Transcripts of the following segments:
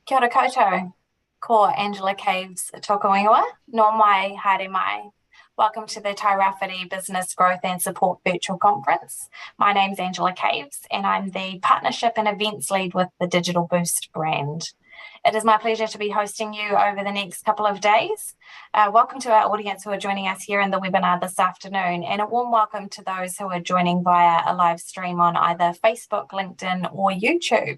Kia ora koutou, ko Angela Caves Tokawengawa, no mai haere mai. Welcome to the Tairāwhiti Business Growth and Support Virtual Conference. My name's Angela Caves and I'm the Partnership and Events Lead with the Digital Boost brand. It is my pleasure to be hosting you over the next couple of days. Welcome to our audience who are joining us here in the webinar this afternoon, and a warm welcome to those who are joining via a live stream on either Facebook, LinkedIn or YouTube.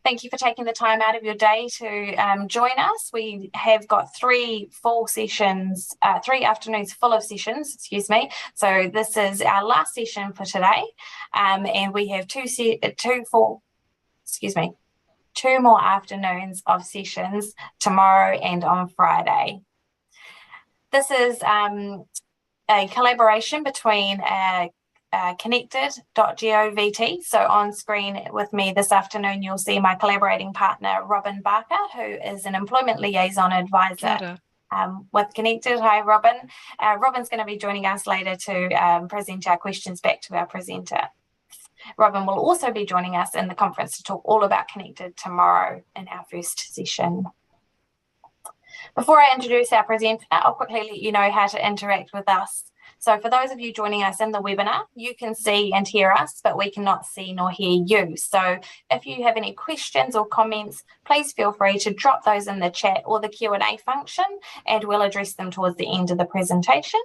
Thank you for taking the time out of your day to join us. We have got three afternoons full of sessions, So this is our last session for today. And we have two more afternoons of sessions tomorrow and on Friday. This is a collaboration between connected.govt. So on screen with me this afternoon, you'll see my collaborating partner, Robin Barker, who is an employment liaison advisor with Connected. Hi, Robin. Robin's going to be joining us later to present our questions back to our presenter. Robin will also be joining us in the conference to talk all about Connected tomorrow in our first session. Before I introduce our presenter, I'll quickly let you know how to interact with us. So for those of you joining us in the webinar, you can see and hear us, but we cannot see nor hear you. So if you have any questions or comments, please feel free to drop those in the chat or the Q&A function, and we'll address them towards the end of the presentation.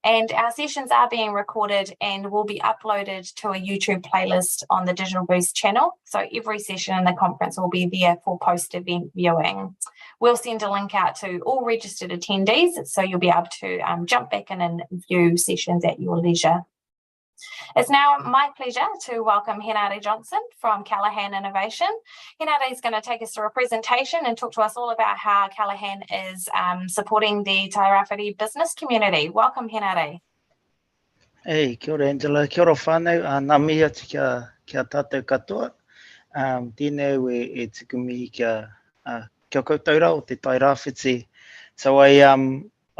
And our sessions are being recorded and will be uploaded to a YouTube playlist on the Digital Boost channel. So every session in the conference will be there for post-event viewing. We'll send a link out to all registered attendees, so you'll be able to jump back in and view sessions at your leisure. It's now my pleasure to welcome Henare Johnson from Callaghan Innovation. Henare is going to take us through a presentation and talk to us all about how Callaghan is supporting the Tairāwhiti business community. Welcome, Henare. Hey, kia ora Angela, kia ora whānau, nā mihi atu kia tātou katoa. Tēnei e tuku mihi kia koutou rā o te Tairāwhiti. So I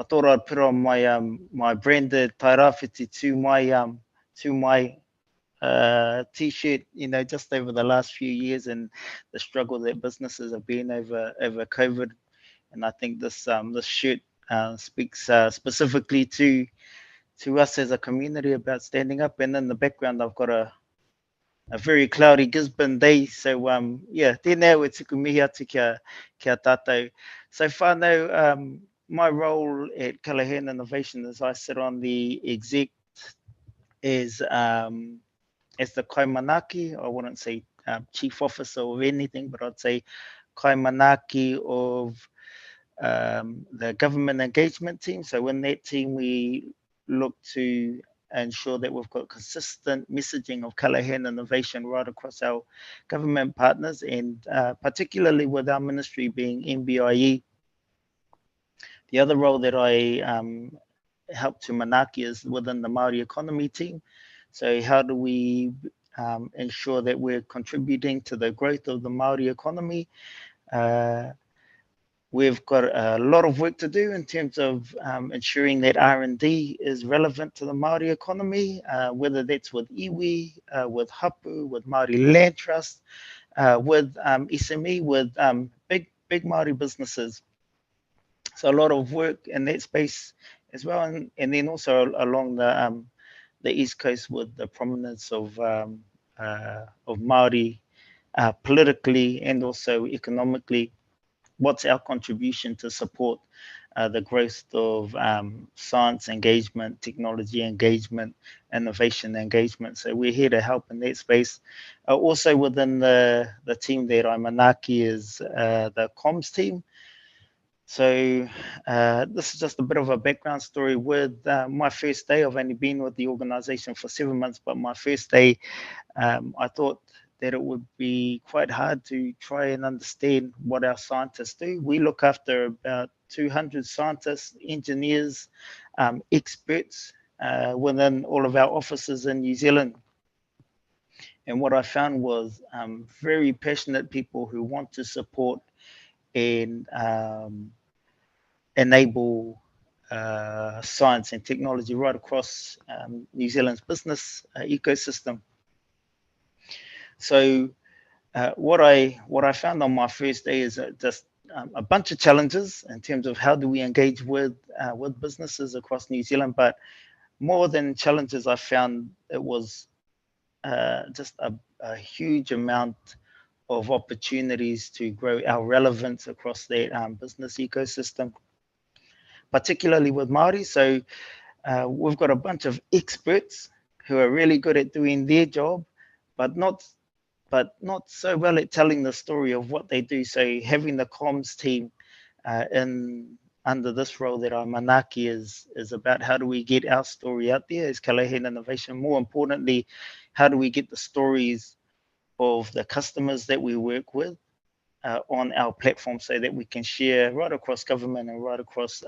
thought I'd put on my branded Tairāwhiti to my t-shirt, just over the last few years and the struggle that businesses have been over COVID. And I think this shirt speaks specifically to us as a community about standing up. And in the background, I've got a very cloudy Gisborne day. So tēnei e tuku mihi atu kia tātou. So whānau, my role at Callaghan Innovation is I sit on the exec as the kaimanaki. I wouldn't say chief officer of anything, but I'd say kaimanaki of the government engagement team. So in that team, we look to ensure that we've got consistent messaging of Callaghan Innovation right across our government partners, and particularly with our ministry being MBIE. The other role that I help to manaki is within the Māori economy team. So how do we ensure that we're contributing to the growth of the Māori economy? We've got a lot of work to do in terms of ensuring that R&D is relevant to the Māori economy, whether that's with iwi, with hapu, with Māori Land Trust, with SME, with big Māori businesses. So a lot of work in that space as well, and then also along the East Coast with the prominence of Māori politically and also economically. What's our contribution to support the growth of science engagement, technology engagement, innovation engagement? So we're here to help in that space. Also within the team that I manaki is the comms team. So this is just a bit of a background story with my first day. I've only been with the organization for 7 months, but my first day, I thought that it would be quite hard to try and understand what our scientists do. We look after about 200 scientists, engineers, experts within all of our offices in New Zealand. And what I found was very passionate people who want to support and enable science and technology right across New Zealand's business ecosystem. So what I found on my first day is just a bunch of challenges in terms of how do we engage with businesses across New Zealand. But more than challenges, I found it was just a huge amount of opportunities to grow our relevance across that business ecosystem, particularly with Māori. So we've got a bunch of experts who are really good at doing their job, but not so well at telling the story of what they do. So having the comms team in under this role that I'm manaki is about how do we get our story out there as Callaghan Innovation. More importantly, how do we get the stories of the customers that we work with on our platform so that we can share right across government and right across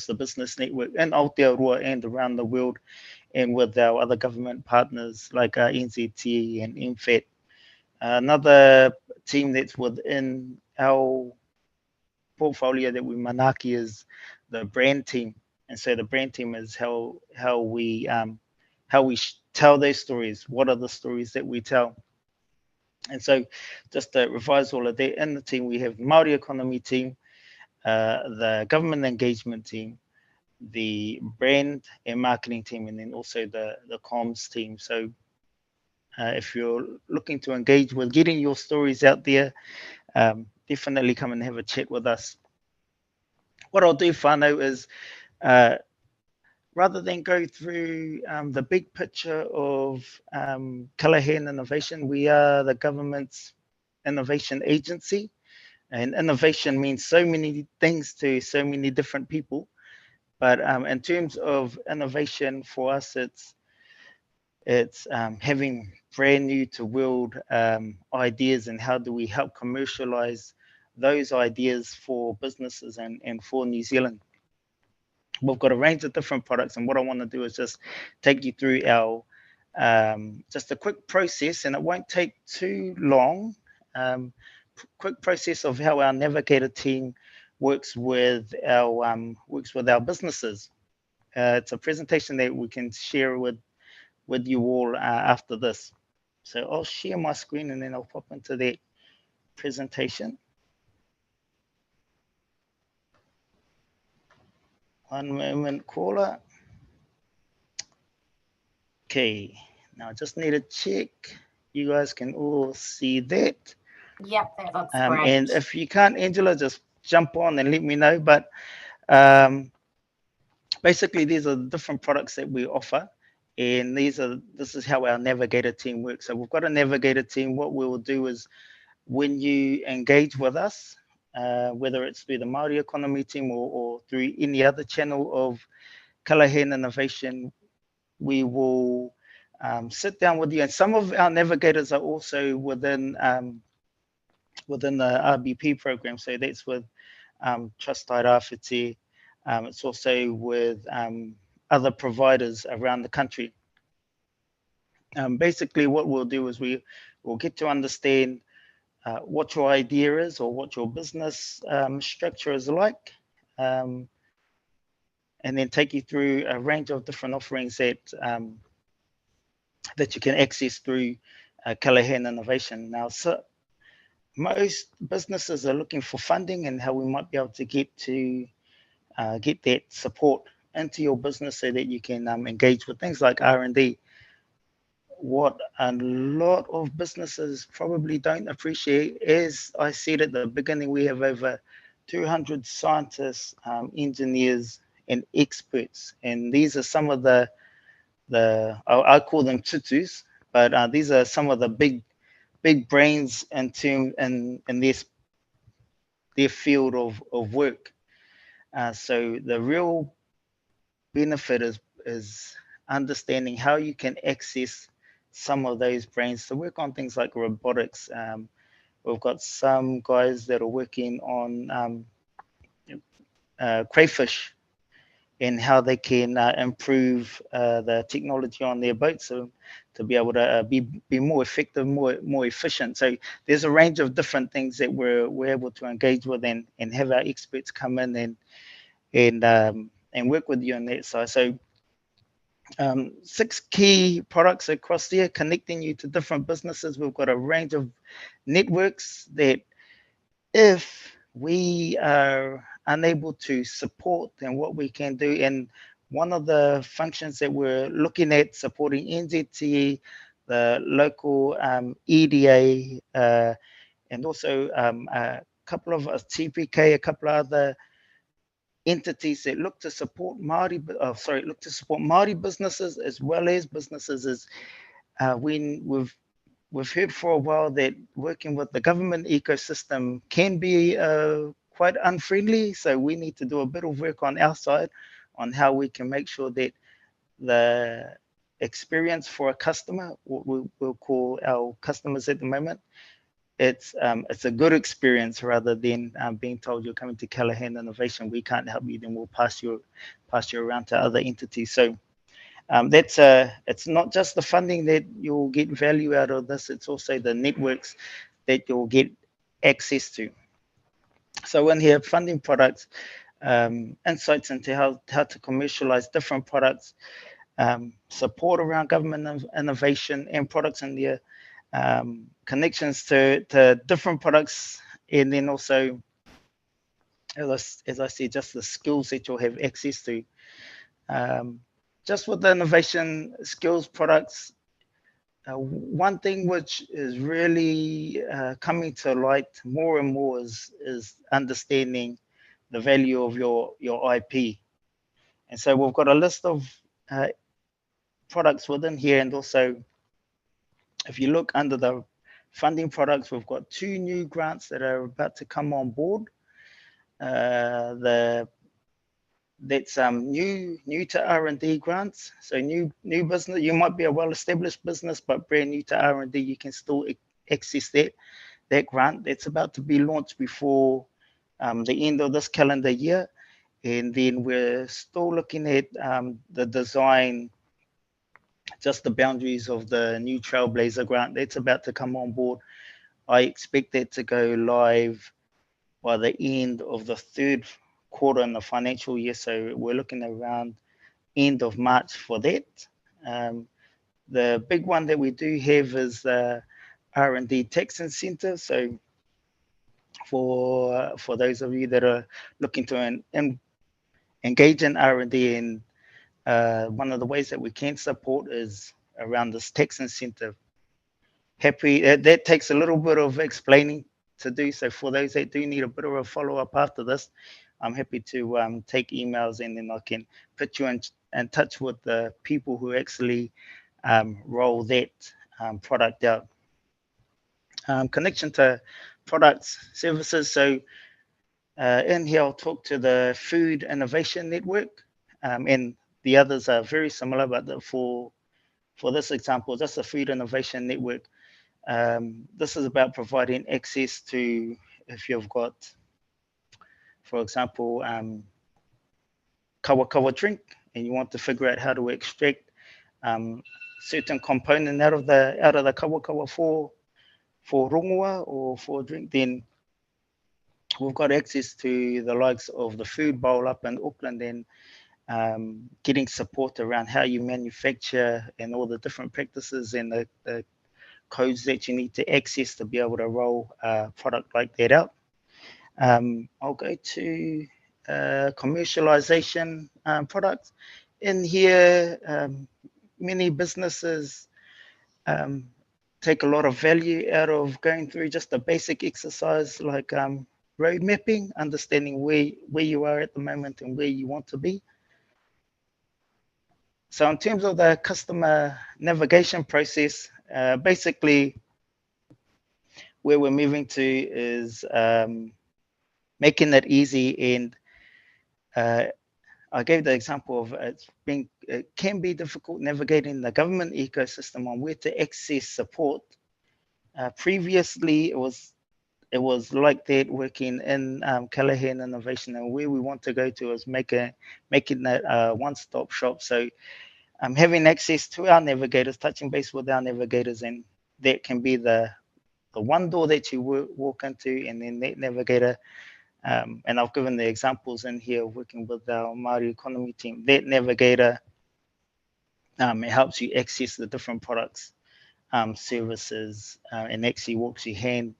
the business network in Aotearoa and around the world, and with our other government partners like NZT and MFAT. Another team that's within our portfolio that we manaki is the brand team. And so the brand team is how we tell those stories. What are the stories that we tell? And so just to revise all of that, in the team we have the Māori economy team, the government engagement team, the brand and marketing team, and then also the comms team. So if you're looking to engage with getting your stories out there, definitely come and have a chat with us. What I'll do, whānau, is rather than go through the big picture of Callaghan Innovation, we are the government's innovation agency. And innovation means so many things to so many different people. But in terms of innovation, for us, it's having brand new to world ideas, and how do we help commercialize those ideas for businesses and for New Zealand. We've got a range of different products, and what I want to do is just take you through our just a quick process, and it won't take too long. Quick process of how our navigator team works with our businesses. It's a presentation that we can share with you all after this. So I'll share my screen and then I'll pop into that presentation. One moment, caller. Okay, now I just need to check. You guys can all see that. Yep, that looks great. And if you can't, Angela, just jump on and let me know. But basically, these are different products that we offer. And this is how our navigator team works. So we've got a navigator team. What we will do is when you engage with us, whether it's through the Māori economy team or through any other channel of Callaghan Innovation, we will sit down with you. And some of our navigators are also within the RBP program. So that's with Trust Tairāwhiti. It's also with other providers around the country. Basically, what we'll do is we will get to understand what your idea is or what your business structure is like, and then take you through a range of different offerings that you can access through Callaghan Innovation. Now, so most businesses are looking for funding and how we might be able to get that support into your business so that you can engage with things like R&D. What a lot of businesses probably don't appreciate, as I said at the beginning, we have over 200 scientists, engineers, and experts, and these are some of the I call them tutus, but these are some of the big brains in their field of work. So the real benefit is understanding how you can access some of those brains to work on things like robotics. We've got some guys that are working on crayfish and how they can improve the technology on their boats to be able to be more effective, more efficient. So there's a range of different things that we're able to engage with and have our experts come in and work with you on that side. So 6 key products across there, connecting you to different businesses. We've got a range of networks that if we are unable to support, then what we can do, and one of the functions that we're looking at supporting NZTE, the local EDA, and also a couple of TPK, a couple of other entities that look to support Māori businesses as well as businesses, is when we've heard for a while that working with the government ecosystem can be quite unfriendly. So we need to do a bit of work on our side on how we can make sure that the experience for a customer, what we'll call our customers at the moment, it's a good experience rather than being told you're coming to Callaghan Innovation, we can't help you, then we'll pass you around to other entities. So it's not just the funding that you'll get value out of this, it's also the networks that you'll get access to. So in here, funding products, insights into how to commercialize different products, support around government innovation and products in there, connections to different products, and then also, as I said, just the skills that you'll have access to. Just with the innovation skills products, one thing which is really coming to light more and more is understanding the value of your IP. And so we've got a list of products within here, and also if you look under the funding products, we've got 2 new grants that are about to come on board. That's new to R&D grants. So new business, you might be a well-established business, but brand new to R&D, you can still access that grant. That's about to be launched before the end of this calendar year. And then we're still looking at the design, just the boundaries of the new Trailblazer grant. That's about to come on board. I expect that to go live by the end of the 3rd quarter in the financial year. So we're looking around end of March for that. The big one that we do have is the R&D tax incentive. So for those of you that are looking to engage in R&D, and one of the ways that we can support is around this tax incentive. That takes a little bit of explaining to do. So for those that do need a bit of a follow-up after this, I'm happy to take emails, and then I can put you in touch with the people who actually roll that product out. Connection to products, services. So in here, I'll talk to the Food Innovation Network, and the others are very similar, but for this example, just the Food Innovation Network. This is about providing access to, if you've got, for example, kawa drink, and you want to figure out how to extract certain component out of the kawa for rongoa or for drink, then we've got access to the likes of the Food Bowl up in Auckland, and getting support around how you manufacture and all the different practices and the codes that you need to access to be able to roll a product like that out. I'll go to commercialization products. In here, many businesses take a lot of value out of going through just a basic exercise like road mapping, understanding where you are at the moment and where you want to be. So in terms of the customer navigation process, basically where we're moving to is making it easy. And I gave the example of it can be difficult navigating the government ecosystem on where to access support. Previously, it was like that working in Callaghan Innovation, and where we want to go to is making that a one-stop shop. So having access to our navigators, touching base with our navigators, and that can be the one door that you walk into, and then that navigator, and I've given the examples in here working with our Māori economy team, that navigator It helps you access the different products, services, and actually walks you hand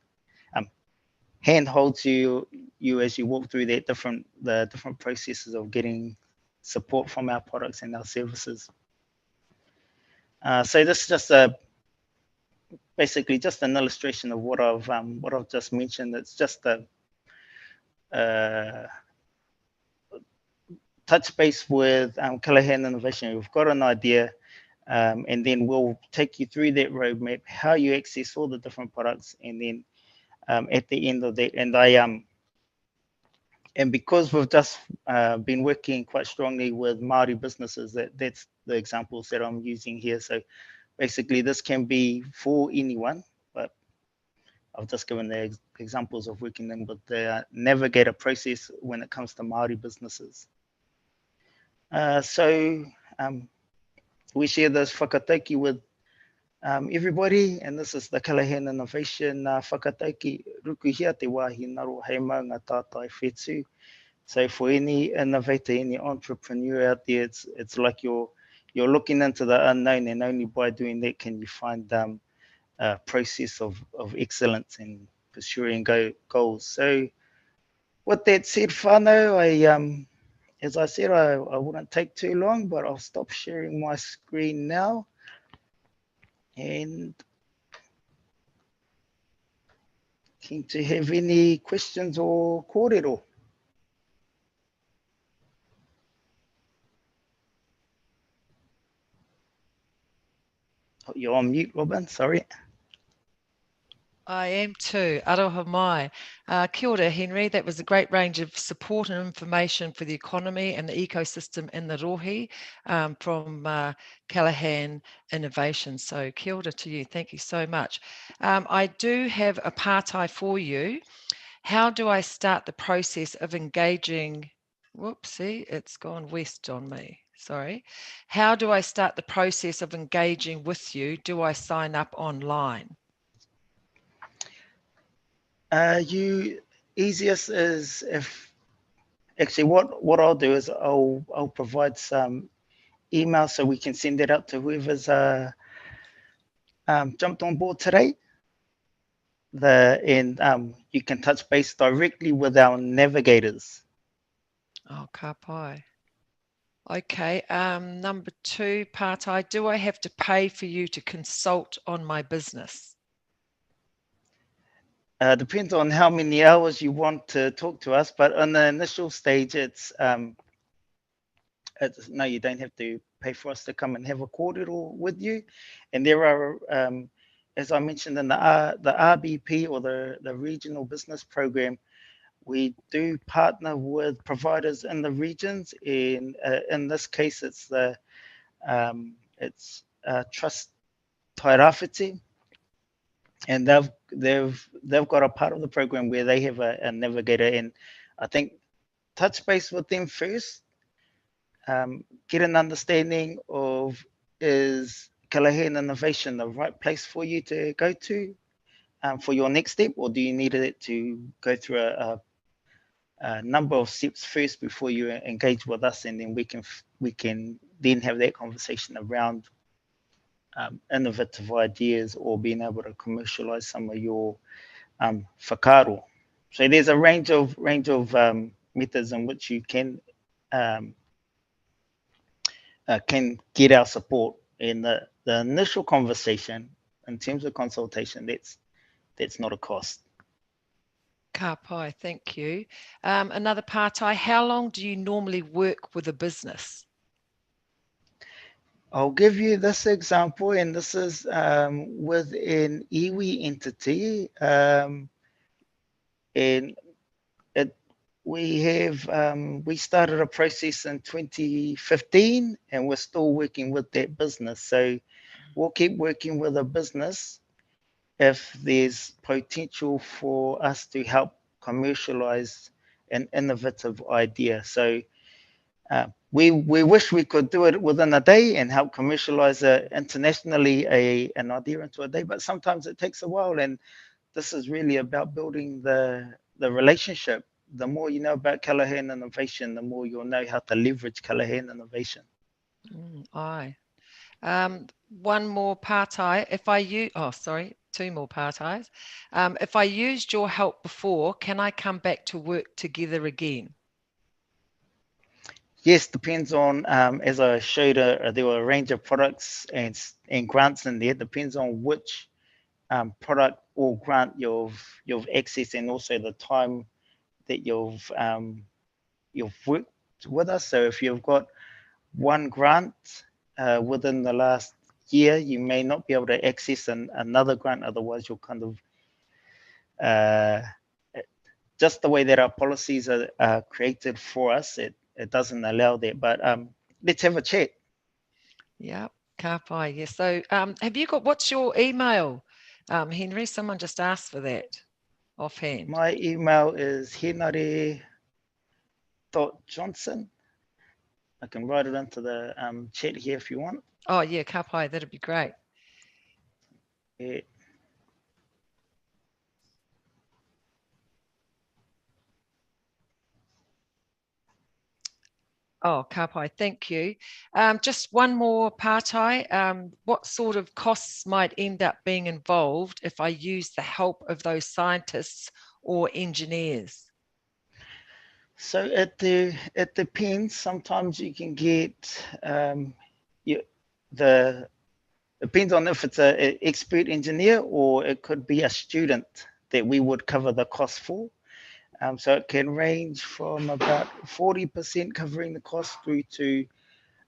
holds you as you walk through the different processes of getting support from our products and our services. So this is just basically just an illustration of what I've just mentioned. It's just a touch base with Callaghan Innovation. We've got an idea, and then we'll take you through that roadmap, how you access all the different products, and then at the end of that, and because we've just been working quite strongly with Māori businesses, that's the examples that I'm using here. So basically, this can be for anyone, but I've just given the examples of working in with the navigator process when it comes to Māori businesses. So we share this whakataukī with everybody, and this is the Callaghan Innovation whakataukī. Ruku hia te wāhi naro hei maunga tātai whetū. So for any innovator, any entrepreneur out there, it's like you're looking into the unknown, and only by doing that can you find a process of excellence and pursuing goals. So with that said, whānau, as I said, I wouldn't take too long, but I'll stop sharing my screen now. And keen to have any questions or kōrero. Oh, you're on mute, Robin, sorry. I am too. Aroha mai. Kia ora, Henry. That was a great range of support and information for the economy and the ecosystem in the rohe from Callaghan Innovation. So kia ora to you. Thank you so much. I do have a pārtai for you. How do I start the process of engaging? Whoopsie, it's gone west on me. Sorry. How do I start the process of engaging with you? Do I sign up online? You easiest is if actually what I'll do is I'll provide some email so we can send it out to whoever's jumped on board today. And you can touch base directly with our navigators. Oh, ka pai. Okay. Number 2, pārtai. Do I have to pay for you to consult on my business? Depends on how many hours you want to talk to us, but on the initial stage, it's no, you don't have to pay for us to come and have a kōrero with you. And there are, as I mentioned in the RBP or the Regional Business Program, we do partner with providers in the regions. In this case, it's the Trust Tairāwhiti. And they've got a part of the program where they have a navigator, and I think touch base with them first, get an understanding of, is Callaghan Innovation the right place for you to go to for your next step, or do you need it to go through a number of steps first before you engage with us, and then we can then have that conversation around innovative ideas or being able to commercialize some of your whakaaro. So there's a range of methods in which you can get our support. In the initial conversation, in terms of consultation, that's not a cost. Ka pai, thank you. Another pārtai, how long do you normally work with a business? I'll give you this example, and this is with an iwi entity, and we started a process in 2015, and we're still working with that business. So we'll keep working with a business if there's potential for us to help commercialize an innovative idea. So we wish we could do it within a day and help commercialize internationally an idea into a day, but sometimes it takes a while, and this is really about building the relationship. The more you know about Callaghan Innovation, the more you'll know how to leverage Callaghan Innovation. Aye. One more partai. Two more partais. If I used your help before, can I come back to work together again? Yes, depends on, as I showed, there were a range of products and grants in there. Depends on which product or grant you've accessed, and also the time that you've worked with us. So if you've got one grant within the last year, you may not be able to access another grant. Otherwise, you'll kind of just the way that our policies are created for us, it doesn't allow that. But let's have a chat. Yeah, ka pai. Yes. So have you got, what's your email, Henry? Someone just asked for that offhand. My email is henare.johnson. I can write it into the chat here if you want. Oh, yeah, ka pai. That'd be great. Yeah. Oh, ka pai, thank you. Just one more partai. What sort of costs might end up being involved if I use the help of those scientists or engineers? So it depends. Sometimes you can get depends on if it's an expert engineer or it could be a student that we would cover the cost for. So it can range from about 40% covering the cost through to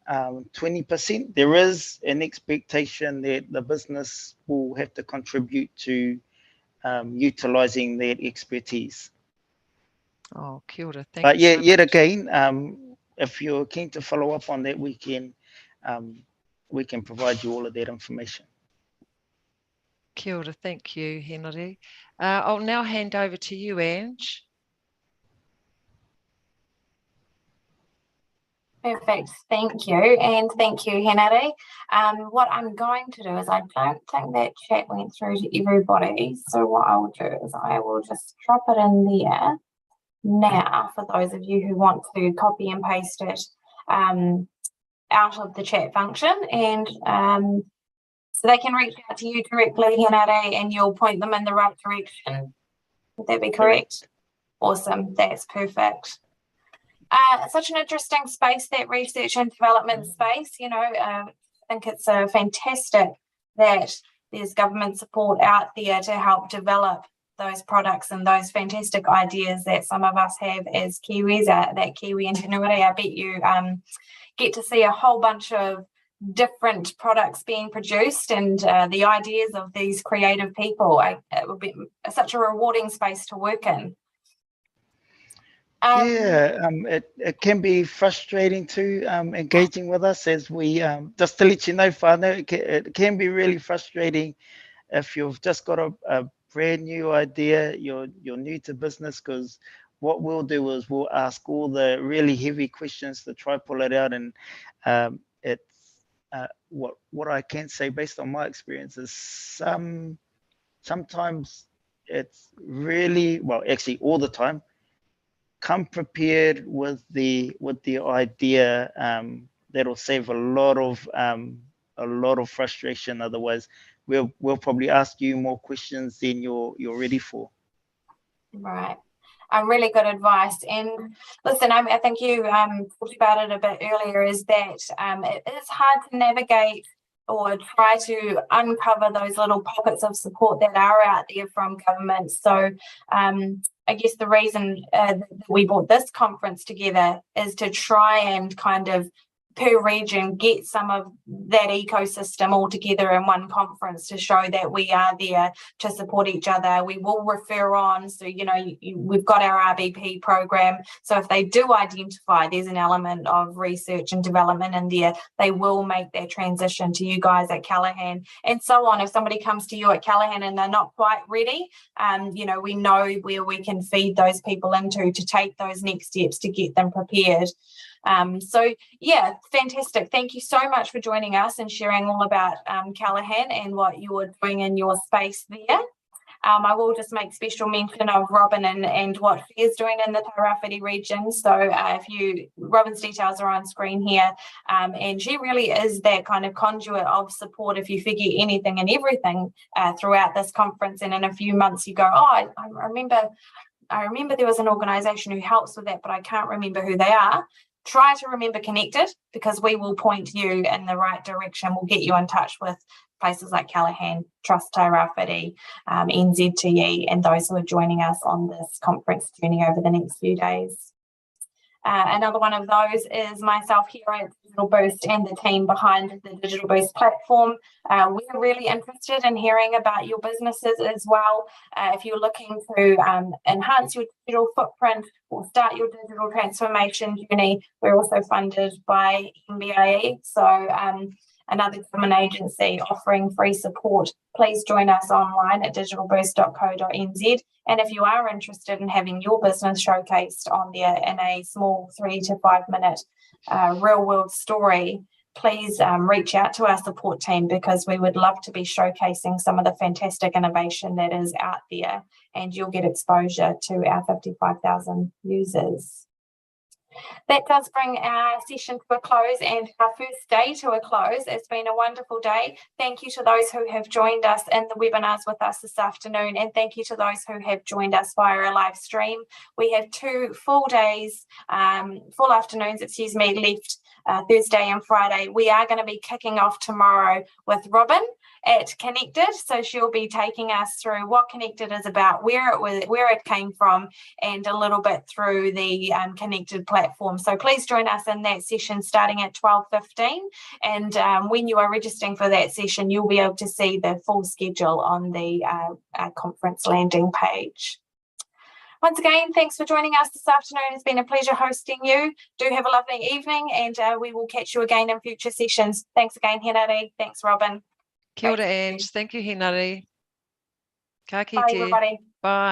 20%. There is an expectation that the business will have to contribute to utilizing that expertise. Oh, kia ora. Thank But you yeah, so yet much. again, if you're keen to follow up on that, we can provide you all of that information. Kia ora. Thank you, Henry. I'll now hand over to you, Ange. Perfect, thank you, and thank you, Henry. What I'm going to do is, I don't think that chat went through to everybody, so what I'll do is I will just drop it in there now for those of you who want to copy and paste it out of the chat function, and so they can reach out to you directly, Henry, and you'll point them in the right direction. Would that be correct? Awesome, that's perfect. Such an interesting space, that research and development space. You know, I think it's fantastic that there's government support out there to help develop those products and those fantastic ideas that some of us have as Kiwis, that Kiwi ingenuity. I bet you get to see a whole bunch of different products being produced and the ideas of these creative people. It would be such a rewarding space to work in. It can be frustrating too, engaging with us, as we just to let you know, whānau, it can be really frustrating if you've just got a brand new idea, you're new to business, because what we'll do is we'll ask all the really heavy questions to try pull it out, and it's what I can say based on my experience is sometimes it's really, well, actually all the time, come prepared with the idea that'll save a lot of frustration. Otherwise, we'll probably ask you more questions than you're ready for. Right. Really good advice. And listen, I think you talked about it a bit earlier, is that it is hard to navigate or try to uncover those little pockets of support that are out there from government. So I guess the reason that we brought this conference together is to try and kind of per region get some of that ecosystem all together in one conference to show that we are there to support each other. We will refer on, so you know, we've got our RBP program, so if they do identify there's an element of research and development in there, they will make that transition to you guys at Callaghan, and so on. If somebody comes to you at Callaghan and they're not quite ready, you know, we know where we can feed those people into to take those next steps to get them prepared. So yeah, fantastic. Thank you so much for joining us and sharing all about Callaghan and what you're doing in your space there. I will just make special mention of Robin and what she is doing in the Tairāwhiti region. So Robin's details are on screen here, and she really is that kind of conduit of support if you forget anything and everything throughout this conference, and in a few months you go, oh, I remember there was an organisation who helps with that, but I can't remember who they are. Try to remember Connected, because we will point you in the right direction. We'll get you in touch with places like Callaghan, Trust Tairāwhiti, NZTE, and those who are joining us on this conference journey over the next few days. Another one of those is myself here at Digital Boost and the team behind the Digital Boost platform. We're really interested in hearing about your businesses as well. If you're looking to enhance your digital footprint or start your digital transformation journey, we're also funded by MBIE. So another government agency offering free support. Please join us online at digitalboost.co.nz. And if you are interested in having your business showcased on there in a small 3 to 5 minute real world story, please reach out to our support team, because we would love to be showcasing some of the fantastic innovation that is out there, and you'll get exposure to our 55,000 users. That does bring our session to a close and our first day to a close. It's been a wonderful day. Thank you to those who have joined us in the webinars with us this afternoon, and thank you to those who have joined us via a live stream. We have 2 full afternoons, left, Thursday and Friday. We are going to be kicking off tomorrow with Robin at Connected, so she'll be taking us through what Connected is about, where it came from, and a little bit through the Connected platform. So please join us in that session starting at 12:15, and when you are registering for that session, you'll be able to see the full schedule on the conference landing page. Once again, thanks for joining us this afternoon. It's been a pleasure hosting you. Do have a lovely evening, and we will catch you again in future sessions. Thanks again, Hinari. Thanks, Robin. Kia ora, Ange. Thank you, Hinari. Ka kite. Bye, everybody. Bye.